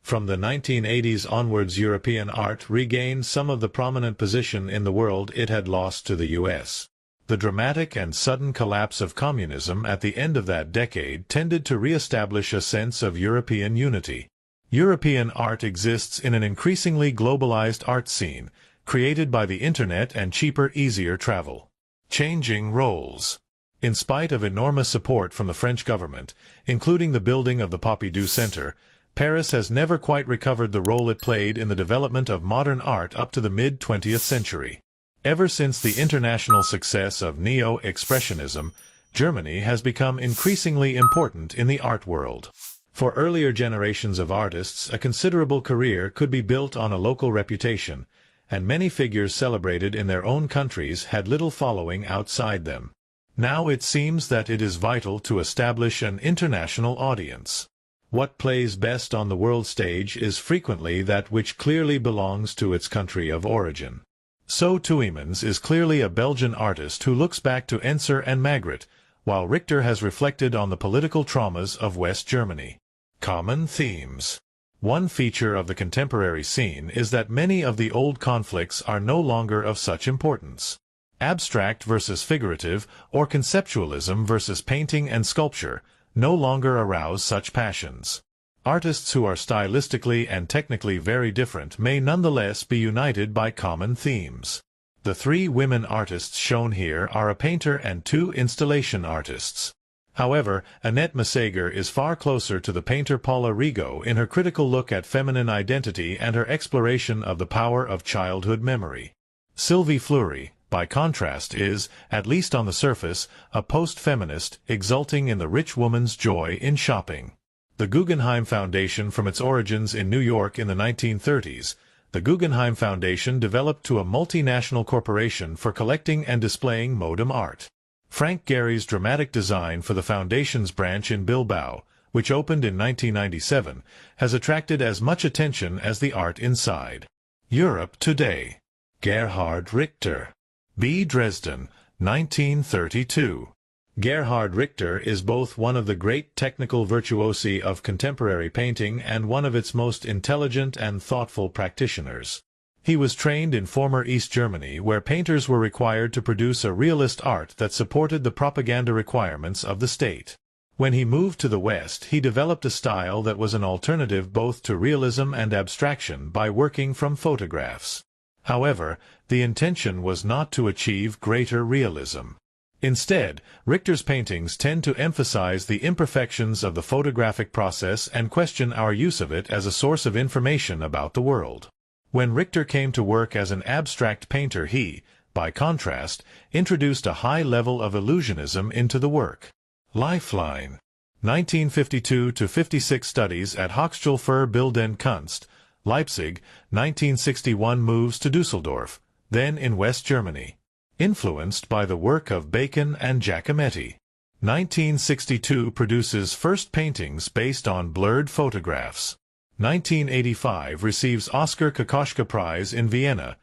From the 1980s onwards, European art regained some of the prominent position in the world it had lost to the US. The dramatic and sudden collapse of communism at the end of that decade tended to re-establish a sense of European unity. European art exists in an increasingly globalized art scene, created by the Internet and cheaper, easier travel. Changing roles. In spite of enormous support from the French government, including the building of the Pompidou Centre, Paris has never quite recovered the role it played in the development of modern art up to the mid-20th century. Ever since the international success of Neo-Expressionism, Germany has become increasingly important in the art world. For earlier generations of artists, a considerable career could be built on a local reputation, and many figures celebrated in their own countries had little following outside them. Now it seems that it is vital to establish an international audience. What plays best on the world stage is frequently that which clearly belongs to its country of origin. So Tuymans is clearly a Belgian artist who looks back to Enser and Magritte, while Richter has reflected on the political traumas of West Germany. Common themes. One feature of the contemporary scene is that many of the old conflicts are no longer of such importance. Abstract versus figurative, or conceptualism versus painting and sculpture, no longer arouse such passions. Artists who are stylistically and technically very different may nonetheless be united by common themes. The three women artists shown here are a painter and two installation artists. However, Annette AMessager is far closer to the painter Paula Rego in her critical look at feminine identity and her exploration of the power of childhood memory. Sylvie Fleury, by contrast, is, at least on the surface, a post-feminist, exulting in the rich woman's joy in shopping. The Guggenheim Foundation. From its origins in New York in the 1930s, the Guggenheim Foundation developed to a multinational corporation for collecting and displaying modern art. Frank Gehry's dramatic design for the Foundation's branch in Bilbao, which opened in 1997, has attracted as much attention as the art inside. Europe today. Gerhard Richter. B. Dresden, 1932. Gerhard Richter is both one of the great technical virtuosi of contemporary painting and one of its most intelligent and thoughtful practitioners. He was trained in former East Germany, where painters were required to produce a realist art that supported the propaganda requirements of the state. When he moved to the West, he developed a style that was an alternative both to realism and abstraction by working from photographs. However, the intention was not to achieve greater realism. Instead, Richter's paintings tend to emphasize the imperfections of the photographic process and question our use of it as a source of information about the world. When Richter came to work as an abstract painter, he, by contrast, introduced a high level of illusionism into the work. Lifeline. 1952-56 Studies at Hochschule für Bildende Kunst, Leipzig, 1961 moves to Düsseldorf, then in West Germany. Influenced by the work of Bacon and Giacometti. 1962 produces first paintings based on blurred photographs. 1985 receives Oscar Kokoschka Prize in Vienna.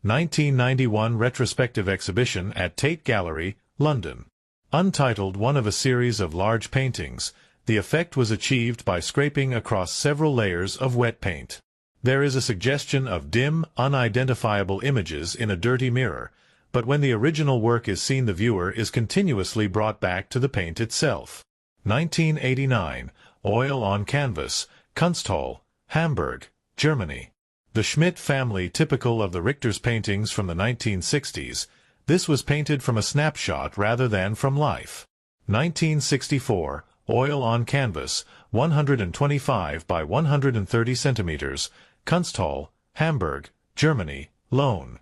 1991 retrospective exhibition at Tate Gallery, London. Untitled, one of a series of large paintings, the effect was achieved by scraping across several layers of wet paint. There is a suggestion of dim, unidentifiable images in a dirty mirror, but when the original work is seen, the viewer is continuously brought back to the paint itself. 1989, Oil on Canvas, Kunsthalle, Hamburg, Germany. The Schmidt family, typical of the Richter's paintings from the 1960s, this was painted from a snapshot rather than from life. 1964, Oil on Canvas, 125 by 130 centimeters, Kunsthalle, Hamburg, Germany, Lone.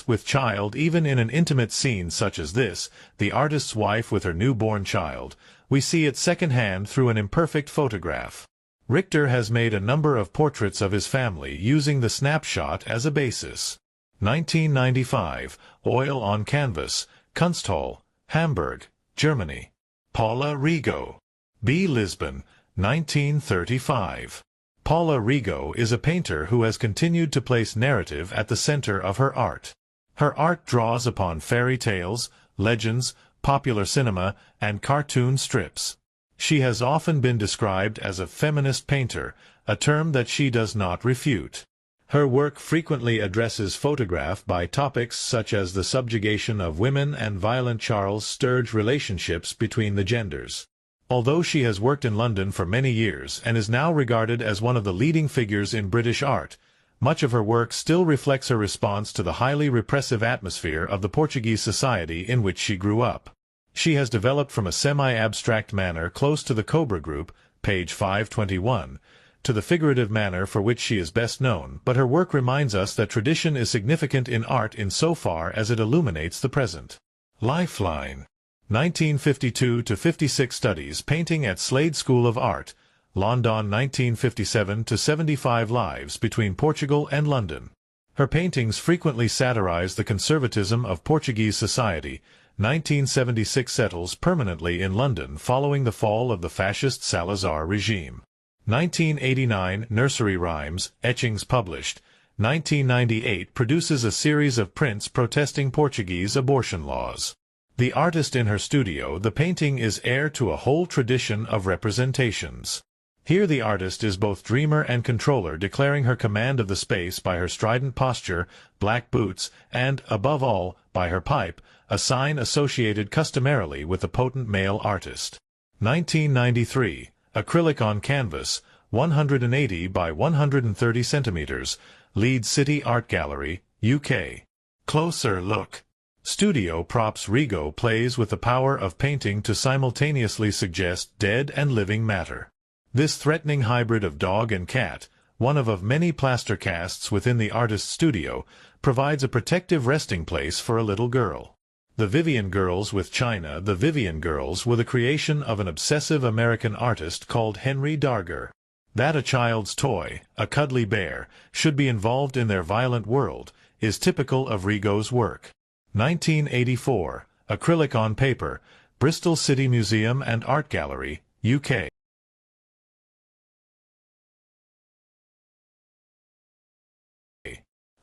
With child. Even in an intimate scene such as this, the artist's wife with her newborn child, we see it second-hand through an imperfect photograph. Richter has made a number of portraits of his family using the snapshot as a basis. 1995, Oil on Canvas, Kunsthalle, Hamburg, Germany. Paula Rego. B. Lisbon, 1935. Paula Rego is a painter who has continued to place narrative at the center of her art. Her art draws upon fairy tales, legends, popular cinema, and cartoon strips. She has often been described as a feminist painter, a term that she does not refute. Her work frequently addresses photograph by topics such as the subjugation of women and violent Charles Sturge relationships between the genders. Although she has worked in London for many years and is now regarded as one of the leading figures in British art, much of her work still reflects her response to the highly repressive atmosphere of the Portuguese society in which she grew up. She has developed from a semi-abstract manner close to the Cobra group, page 521, to the figurative manner for which she is best known, but her work reminds us that tradition is significant in art insofar as it illuminates the present. Lifeline. 1952-56 Studies Painting at Slade School of Art, London 1957-75 Lives between Portugal and London. Her paintings frequently satirize the conservatism of Portuguese society. 1976 Settles permanently in London following the fall of the fascist Salazar regime. 1989 Nursery Rhymes, etchings published. 1998 Produces a series of prints protesting Portuguese abortion laws. The artist in her studio, the painting is heir to a whole tradition of representations. Here the artist is both dreamer and controller, declaring her command of the space by her strident posture, black boots, and, above all, by her pipe, a sign associated customarily with the potent male artist. 1993 Acrylic on Canvas, 180 by 130 centimeters, Leeds City Art Gallery, UK. Closer look. Studio props. Rego plays with the power of painting to simultaneously suggest dead and living matter. This threatening hybrid of dog and cat, one of many plaster casts within the artist's studio, provides a protective resting place for a little girl. The Vivian Girls with China. The Vivian Girls were the creation of an obsessive American artist called Henry Darger. That a child's toy, a cuddly bear, should be involved in their violent world, is typical of Rego's work. 1984, Acrylic on Paper, Bristol City Museum and Art Gallery, UK.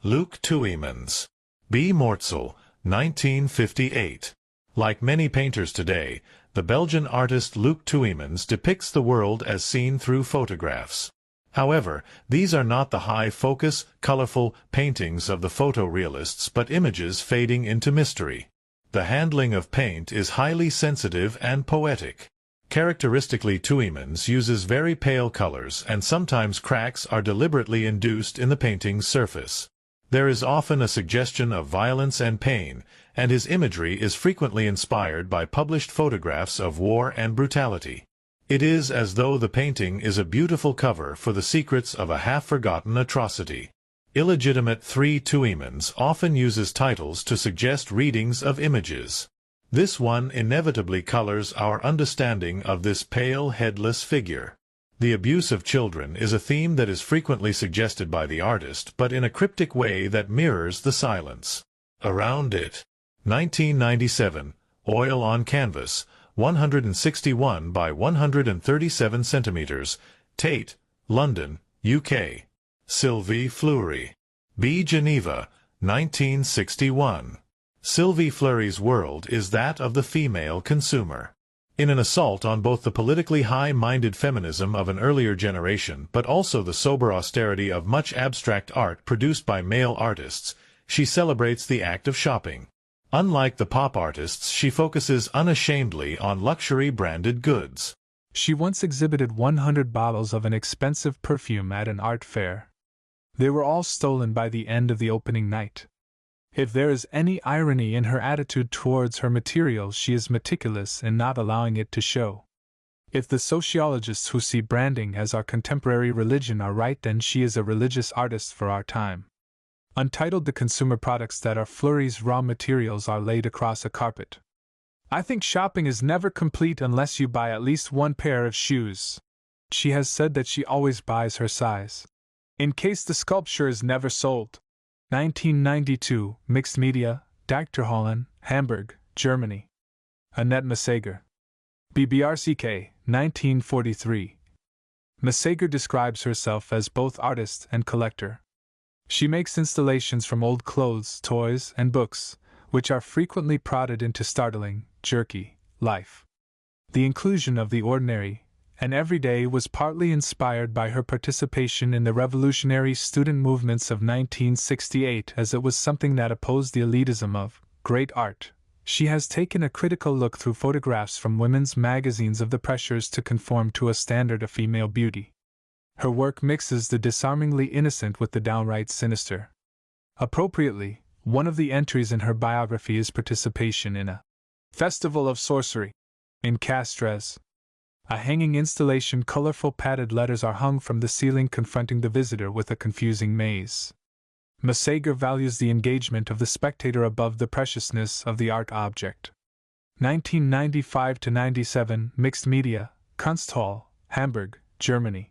Luc Tuymans. B. Mortzel, 1958. Like many painters today, the Belgian artist Luc Tuymans depicts the world as seen through photographs. However, these are not the high-focus, colorful paintings of the photorealists but images fading into mystery. The handling of paint is highly sensitive and poetic. Characteristically, Tuymans uses very pale colors, and sometimes cracks are deliberately induced in the painting's surface. There is often a suggestion of violence and pain, and his imagery is frequently inspired by published photographs of war and brutality. It is as though the painting is a beautiful cover for the secrets of a half-forgotten atrocity. Illegitimate 3 Tuymans often uses titles to suggest readings of images. This one inevitably colors our understanding of this pale, headless figure. The abuse of children is a theme that is frequently suggested by the artist, but in a cryptic way that mirrors the silence around it. 1997, Oil on Canvas, 161 by 137 centimeters, Tate, London, UK. Sylvie Fleury. B. Geneva, 1961. Sylvie Fleury's world is that of the female consumer. In an assault on both the politically high-minded feminism of an earlier generation but also the sober austerity of much abstract art produced by male artists, she celebrates the act of shopping. Unlike the pop artists, she focuses unashamedly on luxury-branded goods. She once exhibited 100 bottles of an expensive perfume at an art fair. They were all stolen by the end of the opening night. If there is any irony in her attitude towards her material, she is meticulous in not allowing it to show. If the sociologists who see branding as our contemporary religion are right, then she is a religious artist for our time. Untitled, the consumer products that are Fleury's raw materials are laid across a carpet. I think shopping is never complete unless you buy at least one pair of shoes. She has said that she always buys her size, in case the sculpture is never sold. 1992, Mixed Media, Dachterhallen, Hamburg, Germany. Annette Messager. BBRCK, 1943. Messager describes herself as both artist and collector. She makes installations from old clothes, toys, and books, which are frequently prodded into startling, jerky life. The inclusion of the ordinary and every day was partly inspired by her participation in the revolutionary student movements of 1968, as it was something that opposed the elitism of great art. She has taken a critical look through photographs from women's magazines of the pressures to conform to a standard of female beauty. Her work mixes the disarmingly innocent with the downright sinister. Appropriately, one of the entries in her biography is participation in a festival of sorcery in Castres. A hanging installation, colorful padded letters are hung from the ceiling, confronting the visitor with a confusing maze. AMessager values the engagement of the spectator above the preciousness of the art object. 1995-97, Mixed Media, Kunsthal, Hamburg, Germany.